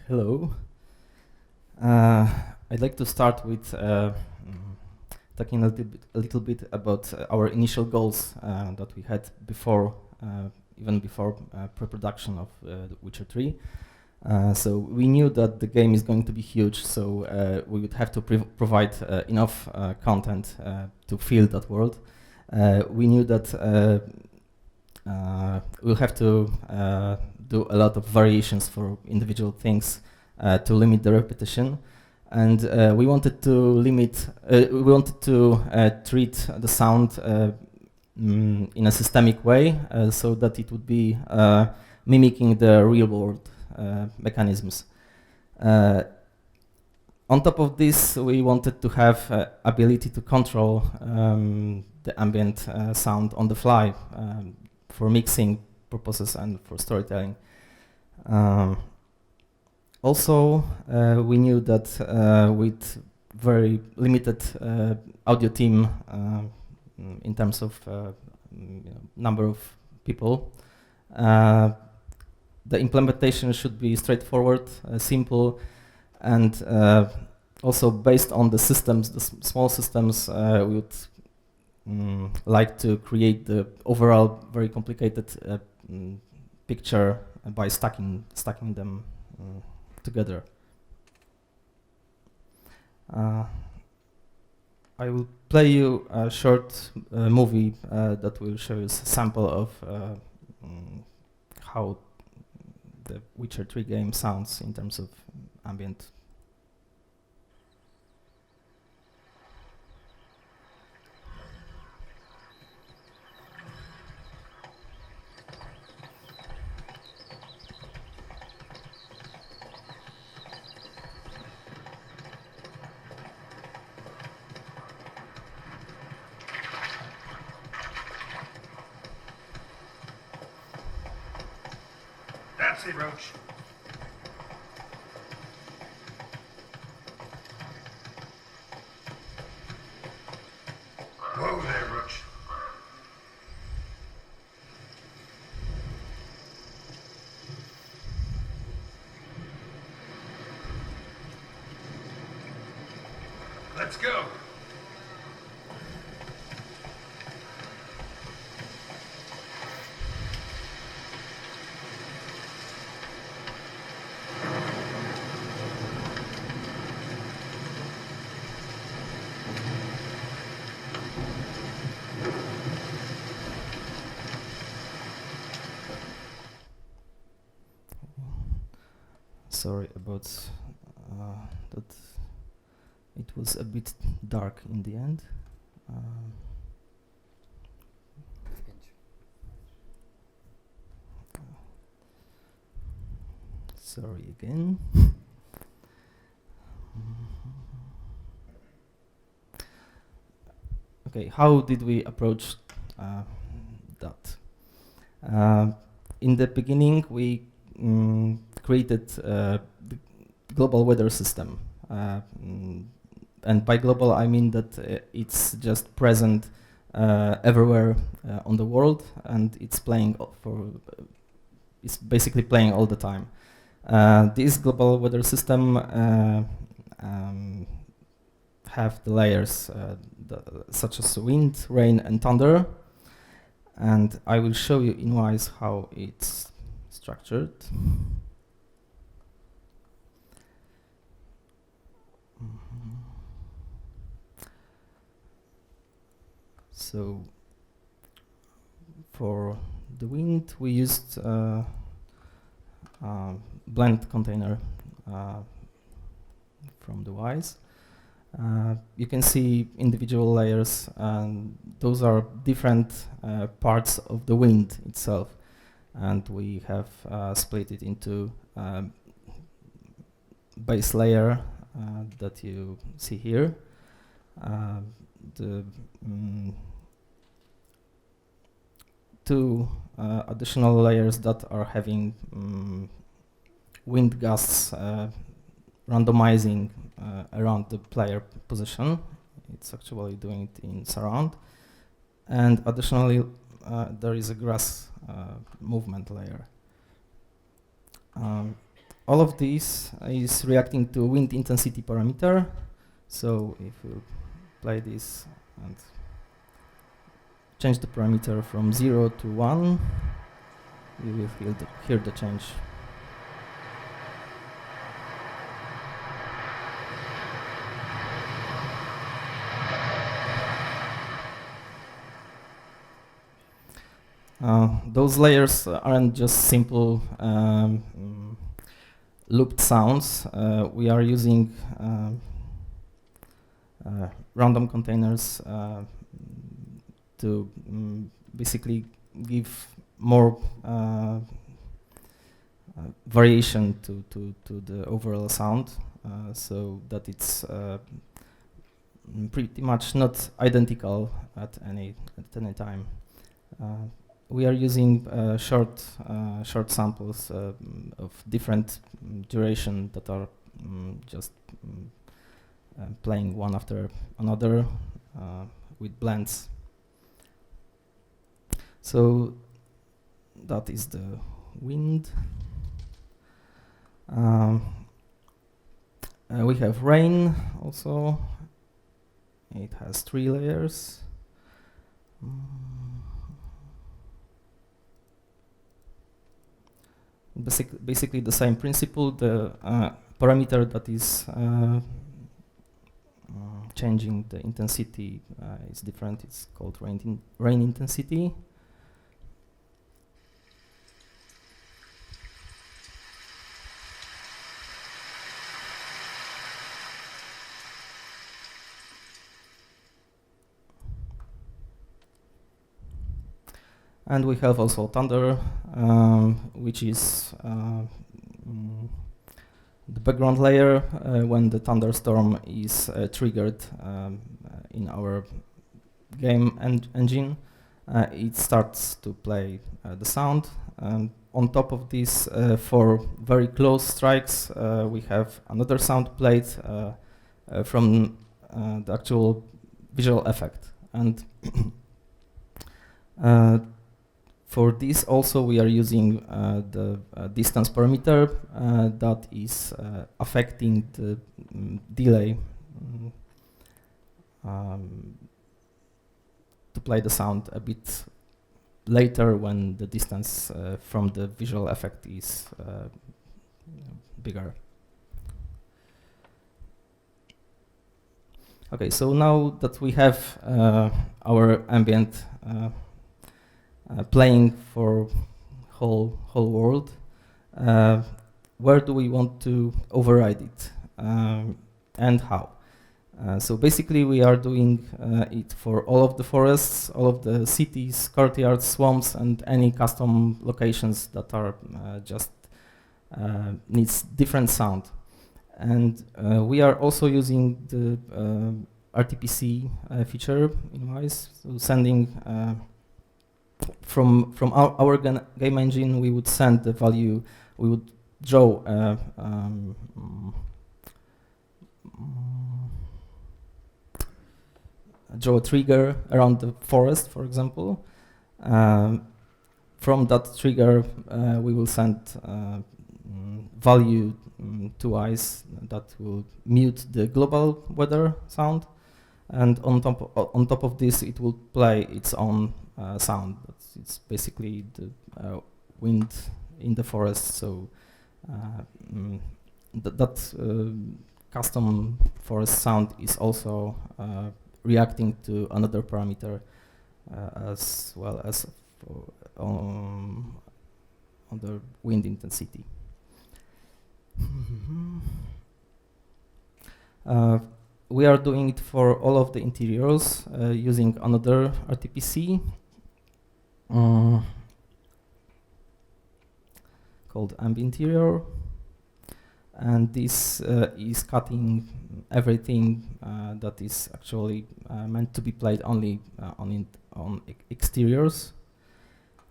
Hello. I'd like to start with talking a little bit about our initial goals that we had before, even before pre-production of The Witcher 3. So we knew that the game is going to be huge, so we would have to provide enough content to fill that world. We knew that we'll have to do a lot of variations for individual things to limit the repetition, and we wanted to treat the sound in a systemic way, so that it would be mimicking the real world mechanisms. On top of this, we wanted to have ability to control the ambient sound on the fly for mixing purposes and for storytelling. Also, we knew that with very limited audio team in terms of number of people, the implementation should be straightforward, simple, and also based on the systems, the small systems, we would like to create the overall very complicated picture by stacking them together. I will play you a short movie that will show you a sample of how the Witcher 3 game sounds in terms of ambient. That's it, Roach. Whoa there, Roach. Let's go. Sorry about that. It was a bit dark in the end. Sorry again. Okay, how did we approach that? In the beginning, we created the global weather system. And by global, I mean that it's just present everywhere on the world, and it's playing it's basically playing all the time. This global weather system have the layers such as wind, rain, and thunder, and I will show you in Wwise how it's structured. So for the wind, we used blend container from the Wwise. You can see individual layers, and those are different parts of the wind itself. And we have split it into base layer that you see here. The two additional layers that are having wind gusts randomizing around the player position. It's actually doing it in surround. And additionally, there is a grass movement layer. all of this is reacting to wind intensity parameter. So if we play this and change the parameter from 0 to 1, you will hear the change. Those layers aren't just simple looped sounds. We are using random containers to basically give more variation to the overall sound, so that it's pretty much not identical at any time. We are using short samples of different duration that are just playing one after another with blends. So that is the wind. We have rain also. It has 3 layers. Basically the same principle. The parameter that is changing the intensity is different. It's called rain intensity. And we have also thunder, which is the background layer when the thunderstorm is triggered in our game engine. It starts to play the sound. And on top of this, for very close strikes, we have another sound played from the actual visual effect. And for this also we are using the distance parameter that is affecting the delay to play the sound a bit later when the distance from the visual effect is bigger. Okay, so now that we have our ambient playing for whole world, where do we want to override it and how? So basically we are doing it for all of the forests, all of the cities, courtyards, swamps, and any custom locations that are just needs different sound. And we are also using the RTPC feature in Wwise, so sending from our game engine, we would send the value, we would draw a trigger around the forest, for example. From that trigger, we will send value to Wwise that will mute the global weather sound, and on top of this, it will play its own sound. It's basically the wind in the forest. So that custom forest sound is also reacting to another parameter as well as on the wind intensity. We are doing it for all of the interiors using another RTPC called Ambient, and this is cutting everything that is actually meant to be played only on exteriors.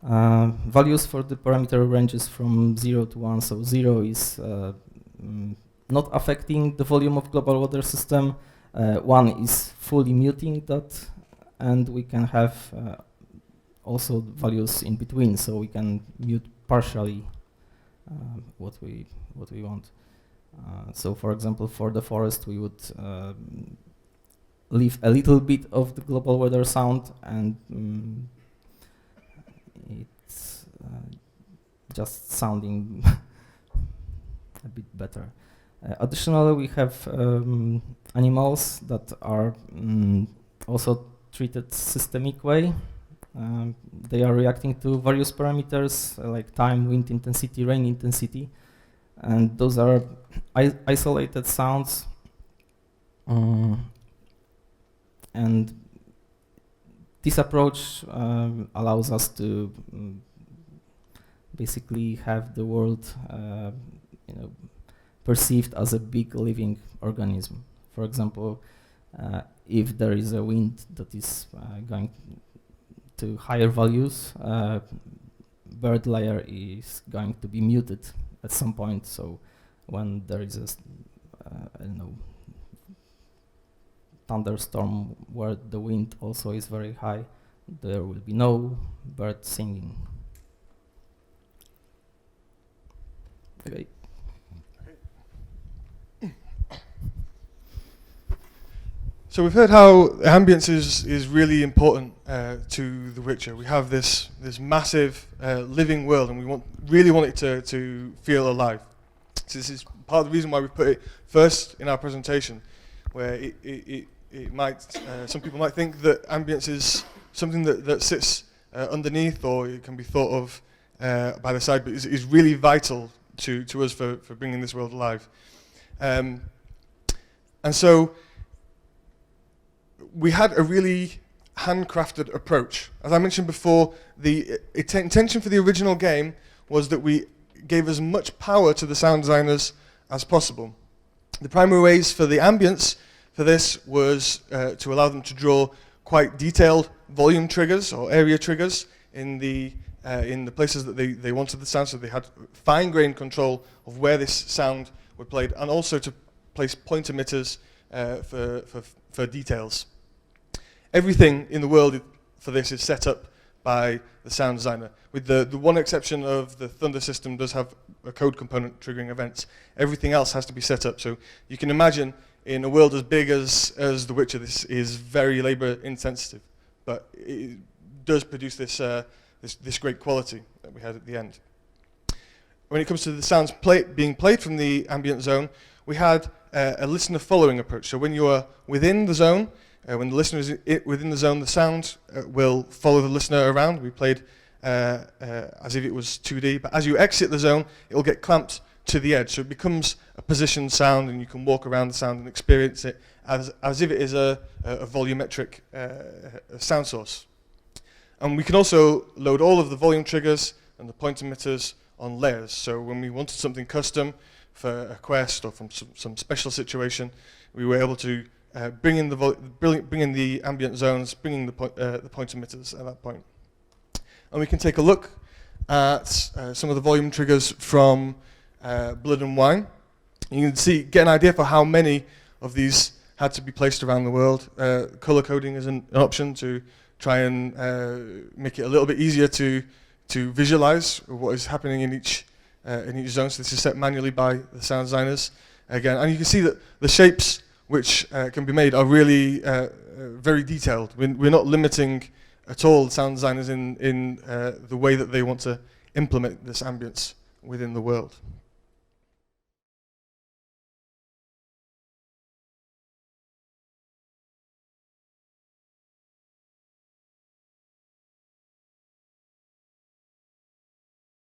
Values for the parameter ranges from 0 to 1, so 0 is not affecting the volume of global weather system, 1 is fully muting that, and we can have also values in between, so we can mute partially what we want. So, for example, for the forest, we would leave a little bit of the global weather sound, and it's just sounding a bit better. Additionally, we have animals that are also treated systemic way. They are reacting to various parameters like time, wind intensity, rain intensity, and those are isolated sounds. And this approach allows us to basically have the world, perceived as a big living organism. For example, if there is a wind that is going to higher values, bird layer is going to be muted at some point. So when there is a thunderstorm where the wind also is very high, there will be no bird singing. Okay. So we've heard how ambience is really important to The Witcher. We have this massive living world, and we really want it to feel alive. So this is part of the reason why we put it first in our presentation, where it might some people might think that ambience is something that sits underneath, or it can be thought of by the side, but is really vital to us for bringing this world alive. And so we had a really handcrafted approach. As I mentioned before, the intention for the original game was that we gave as much power to the sound designers as possible. The primary ways for the ambience for this was to allow them to draw quite detailed volume triggers or area triggers in the places that they wanted the sound, so they had fine-grained control of where this sound was played, and also to place point emitters for details. Everything in the world for this is set up by the sound designer, with the one exception of the Thunder system does have a code component triggering events. Everything else has to be set up. So you can imagine in a world as big as The Witcher, this is very labor intensive, but it does produce this great quality that we had at the end. When it comes to the sounds being played from the ambient zone, we had a listener following approach. So when you are within the zone, when the listener is within the zone, the sound will follow the listener around. We played as if it was 2D, but as you exit the zone, it will get clamped to the edge. So it becomes a positioned sound, and you can walk around the sound and experience it as if it is a volumetric sound source. And we can also load all of the volume triggers and the point emitters on layers. So when we wanted something custom for a quest or from some special situation, we were able to bring in the ambient zones, bring in the point emitters at that point. And we can take a look at some of the volume triggers from Blood and Wine. You can get an idea for how many of these had to be placed around the world. Color coding is an option to try and make it a little bit easier to visualize what is happening in each zone. So this is set manually by the sound designers again, and you can see that the shapes which can be made are really very detailed. We're not limiting at all the sound designers in the way that they want to implement this ambience within the world.